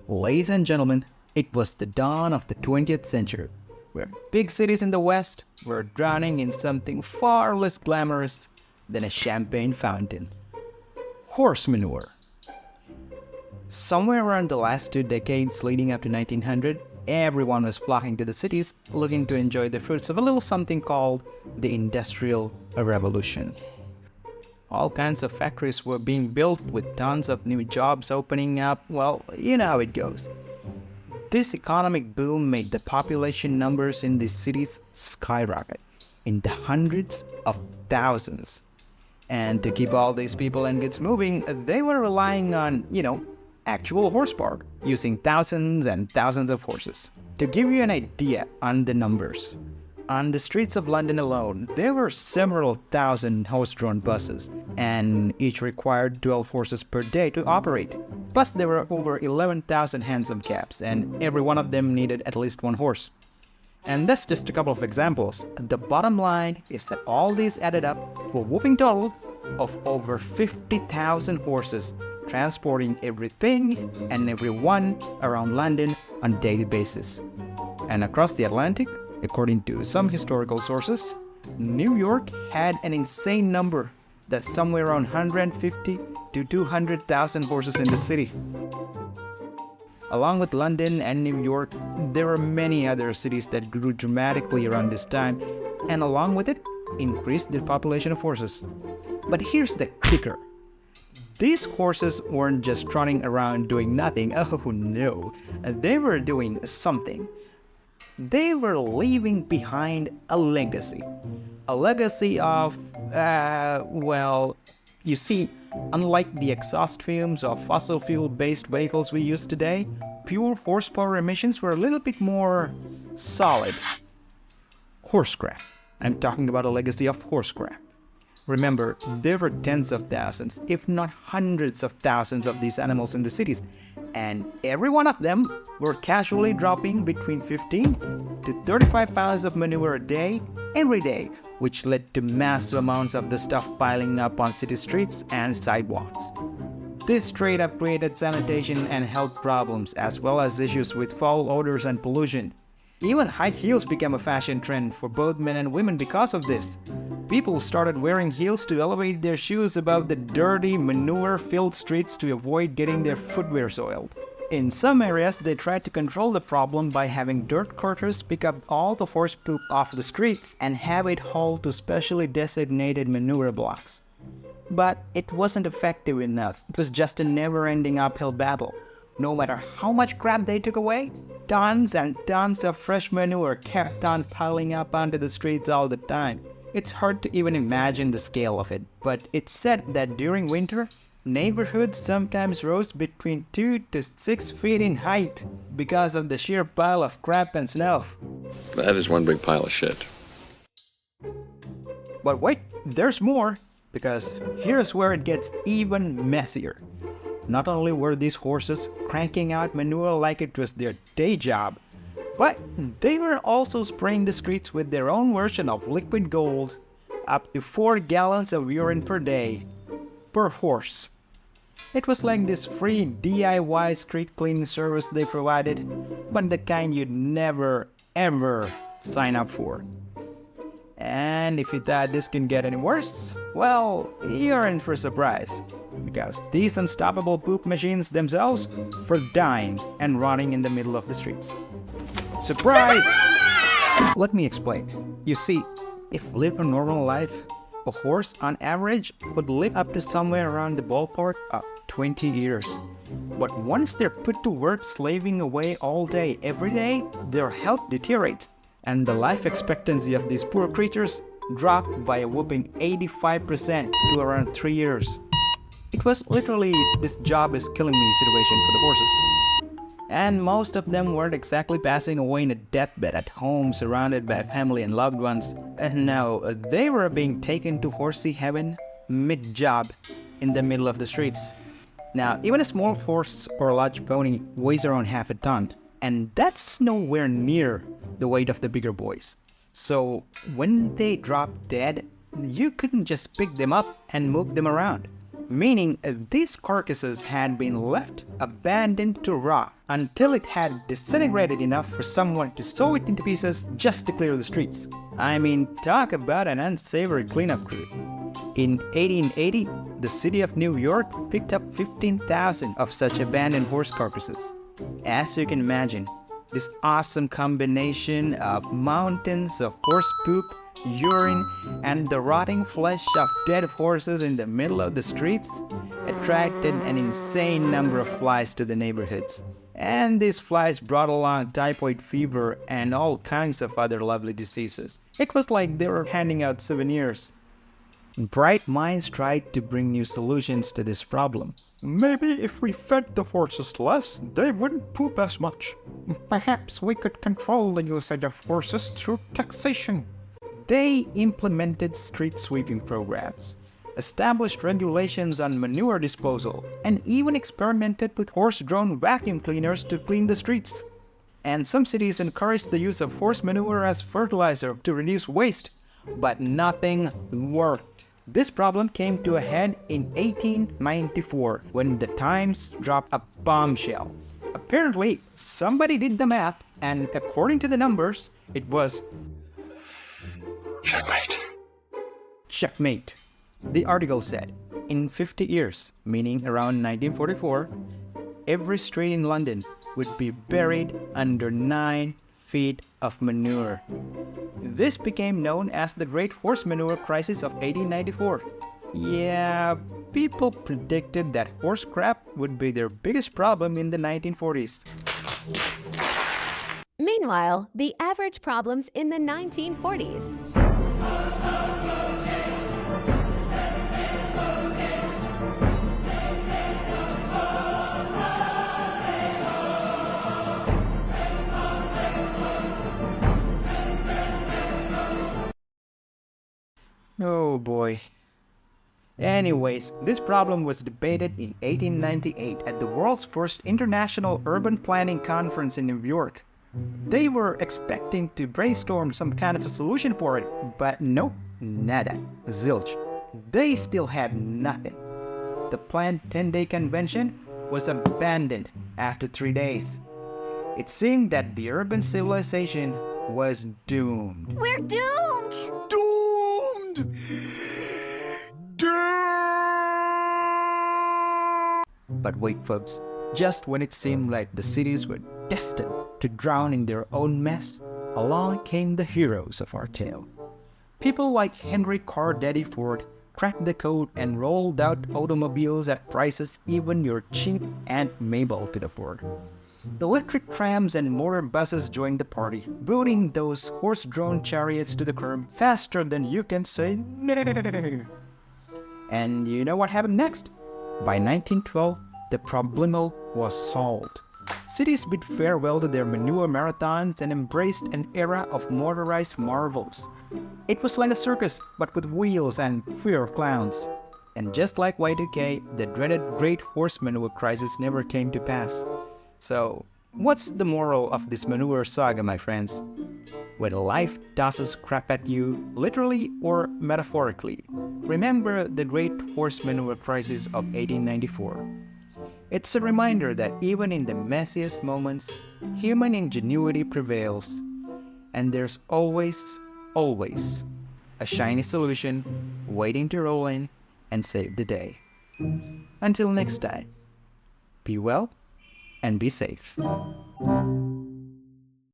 Ladies and gentlemen, it was the dawn of the 20th century, where big cities in the West were drowning in something far less glamorous than a champagne fountain: horse manure. Somewhere around the last 2 decades leading up to 1900, everyone was flocking to the cities looking to enjoy the fruits of a little something called the Industrial Revolution. All kinds of factories were being built with tons of new jobs opening up. Well, you know how it goes. This economic boom made the population numbers in these cities skyrocket in the hundreds of thousands. And to keep all these people and goods moving, they were relying on, actual horsepower, using thousands and thousands of horses. To give you an idea on the numbers, on the streets of London alone, there were several thousand horse-drawn buses, and each required 12 horses per day to operate. Plus, there were over 11,000 hansom cabs, and every one of them needed at least one horse. And that's just a couple of examples. The bottom line is that all these added up to a whopping total of over 50,000 horses, transporting everything and everyone around London on a daily basis. And across the Atlantic, according to some historical sources, New York had an insane number that's somewhere around 150 to 200,000 horses in the city. Along with London and New York, there were many other cities that grew dramatically around this time, and along with it, increased their population of horses. But here's the kicker. These horses weren't just trotting around doing nothing. Oh no, they were doing something. They were leaving behind a legacy. A legacy of, you see, unlike the exhaust fumes of fossil fuel-based vehicles we use today, pure horsepower emissions were a little bit more solid. Horsecraft. I'm talking about a legacy of horsecraft. Remember, there were tens of thousands, if not hundreds of thousands of these animals in the cities, and every one of them were casually dropping between 15 to 35 pounds of manure a day, every day, which led to massive amounts of the stuff piling up on city streets and sidewalks. This straight up created sanitation and health problems, as well as issues with foul odors and pollution. Even high heels became a fashion trend for both men and women because of this. People started wearing heels to elevate their shoes above the dirty, manure-filled streets to avoid getting their footwear soiled. In some areas, they tried to control the problem by having dirt carters pick up all the horse poop off the streets and have it hauled to specially designated manure blocks. But it wasn't effective enough. It was just a never-ending uphill battle. No matter how much crap they took away, tons and tons of fresh manure kept on piling up onto the streets all the time. It's hard to even imagine the scale of it, but it's said that during winter, neighborhoods sometimes rose between 2 to 6 feet in height because of the sheer pile of crap and snow. That is one big pile of shit. But wait, there's more, because here's where it gets even messier. Not only were these horses cranking out manure like it was their day job, but they were also spraying the streets with their own version of liquid gold, up to 4 gallons of urine per day, per horse. It was like this free DIY street cleaning service they provided, but the kind you'd never, ever sign up for. And if you thought this can get any worse, well, you're in for a surprise. Because these unstoppable poop machines themselves were dying and rotting in the middle of the streets. Surprise! Let me explain. You see, if lived a normal life, a horse on average would live up to somewhere around the ballpark of 20 years. But once they're put to work slaving away all day, every day, their health deteriorates, and the life expectancy of these poor creatures dropped by a whopping 85% to around 3 years. It was literally "this job is killing me" situation for the horses. And most of them weren't exactly passing away in a deathbed at home surrounded by family and loved ones. And no, they were being taken to horsey heaven mid-job in the middle of the streets. Now, even a small horse or a large pony weighs around half a ton, and that's nowhere near the weight of the bigger boys. So when they dropped dead, you couldn't just pick them up and move them around. meaning these carcasses had been left abandoned to rot until it had disintegrated enough for someone to sew it into pieces just to clear the streets. I mean, talk about an unsavory cleanup crew. In 1880, the city of New York picked up 15,000 of such abandoned horse carcasses. As you can imagine, this awesome combination of mountains of horse poop, urine, and the rotting flesh of dead horses in the middle of the streets attracted an insane number of flies to the neighborhoods. And these flies brought along typhoid fever and all kinds of other lovely diseases. It was like they were handing out souvenirs. Bright minds tried to bring new solutions to this problem. Maybe if we fed the horses less, they wouldn't poop as much. Perhaps we could control the usage of horses through taxation. They implemented street sweeping programs, established regulations on manure disposal, and even experimented with horse-drawn vacuum cleaners to clean the streets. And some cities encouraged the use of horse manure as fertilizer to reduce waste, but nothing worked. This problem came to a head in 1894 when the Times dropped a bombshell. Apparently, somebody did the math, and according to the numbers, it was Checkmate. checkmate. The article said, in 50 years, meaning around 1944, every street in London would be buried under 9 feet of manure. This became known as the Great Horse Manure Crisis of 1894. Yeah, people predicted that horse crap would be their biggest problem in the 1940s. Meanwhile, the average problems in the 1940s. Oh boy. Anyways, this problem was debated in 1898 at the world's first International Urban Planning Conference in New York. They were expecting to brainstorm some kind of a solution for it, but nope, nada, zilch. They still had nothing. The planned 10-day convention was abandoned after 3 days. It seemed that the urban civilization was doomed. We're doomed! But wait, folks, just when it seemed like the cities were destined to drown in their own mess, along came the heroes of our tale. People like Henry Car Daddy Ford cracked the code and rolled out automobiles at prices even your cheap Aunt Mabel could afford. Electric trams and motor buses joined the party, booting those horse-drawn chariots to the curb faster than you can say no. And you know what happened next? By 1912, the problemo was solved. Cities bid farewell to their manure marathons and embraced an era of motorized marvels. It was like a circus, but with wheels and fear of clowns. And just like Y2K, the dreaded Great Horse Manure Crisis never came to pass. So, what's the moral of this manure saga, my friends? When life tosses crap at you, literally or metaphorically, remember the Great Horse Manure Crisis of 1894. It's a reminder that even in the messiest moments, human ingenuity prevails, and there's always, always a shiny solution waiting to roll in and save the day. Until next time, be well and be safe.